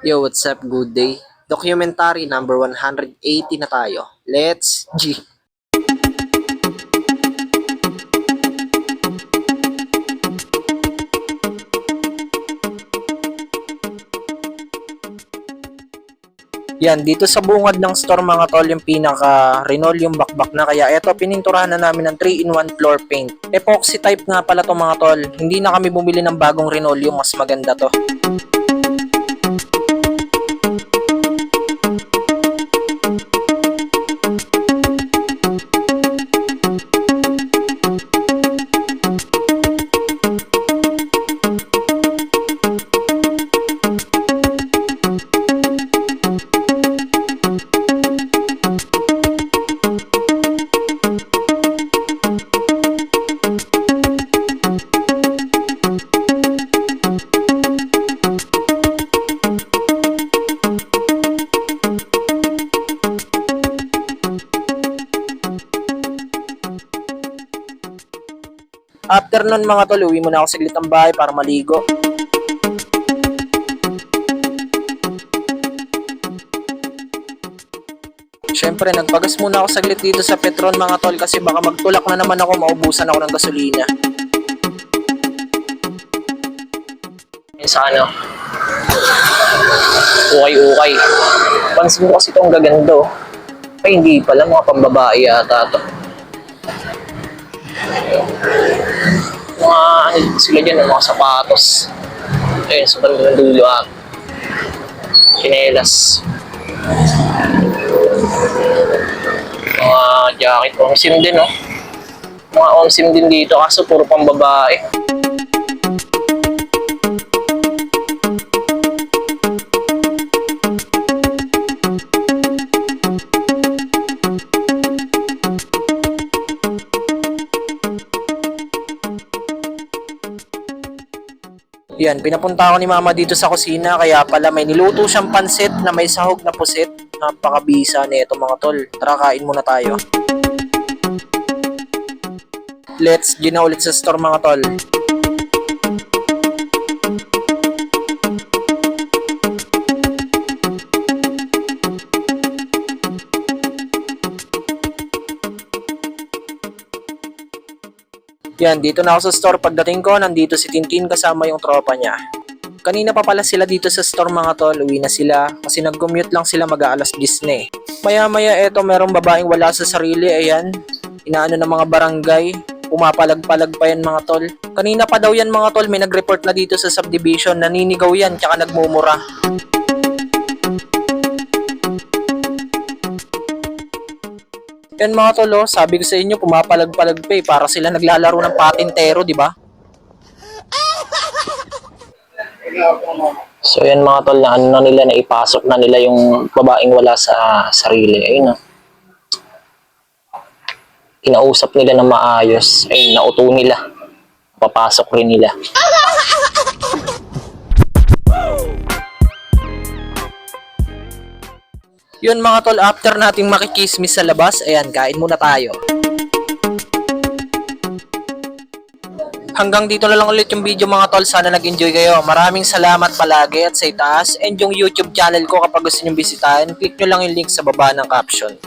Yo, what's up? Good day. Documentary number 180 na tayo. Let's G! Yan, dito sa bungad ng store mga tol, yung pinaka-renol yung bakbak na. Kaya eto, pininturahan na namin ng 3-in-1 floor paint. Epoxy type nga pala to mga tol. Hindi na kami bumili ng bagong renol, yung mas maganda to. After nun mga tol, uwi muna ako saglit ng bahay para maligo. Siyempre, nagpagas muna ako saglit dito sa Petron mga tol kasi baka magtulak na naman ako, maubusan ako ng gasolina. Sa ano? Ukay-ukay. Pansin ko kasi itong gagando. Ay, hindi pala, mga pambabae yata to. Mga ano sila dyan, mga sapatos. Ayun, sa bandang dulo chinelas. Mga jacket, omsim din, no? Mga omsim din dito, kaso puro pambabae. Yan, pinapunta ako ni mama dito sa kusina, kaya pala may niluto siyang pansit na may sahog na pusit. Napakabisa nito mga tol. Tara, kain muna tayo. Let's gina ulit sa store mga tol. Yan, dito na ako sa store. Pagdating ko, nandito si Tintin kasama yung tropa niya. Kanina pa pala sila dito sa store mga tol. Uwi na sila kasi nag-commute lang sila, mag-aalas 10 na eh. Maya-maya eto, merong babaeng wala sa sarili. Ayan, inaano ng mga barangay. Pumapalag-palag pa yan mga tol. Kanina pa daw yan mga tol, may nag-report na dito sa subdivision. Naninigaw yan, tsaka nagmumura. Yan mga tol, oh, sabi ko sa inyo, pumapalag-palag pa eh. Para sila naglalaro ng patintero, di ba? So yan mga tol, na ano na nila, naipasok na nila yung babaeng wala sa sarili. Ayun, oh. Kinausap nila na maayos. Ayun, nauto nila. Papasok rin nila. Yun mga tol, after nating makikismis sa labas, ayan, kain muna tayo. Hanggang dito na lang ulit yung video mga tol. Sana nag-enjoy kayo. Maraming salamat palagi at sa itaas. And yung YouTube channel ko, kapag gusto nyo bisitahin, click nyo lang yung link sa baba ng caption.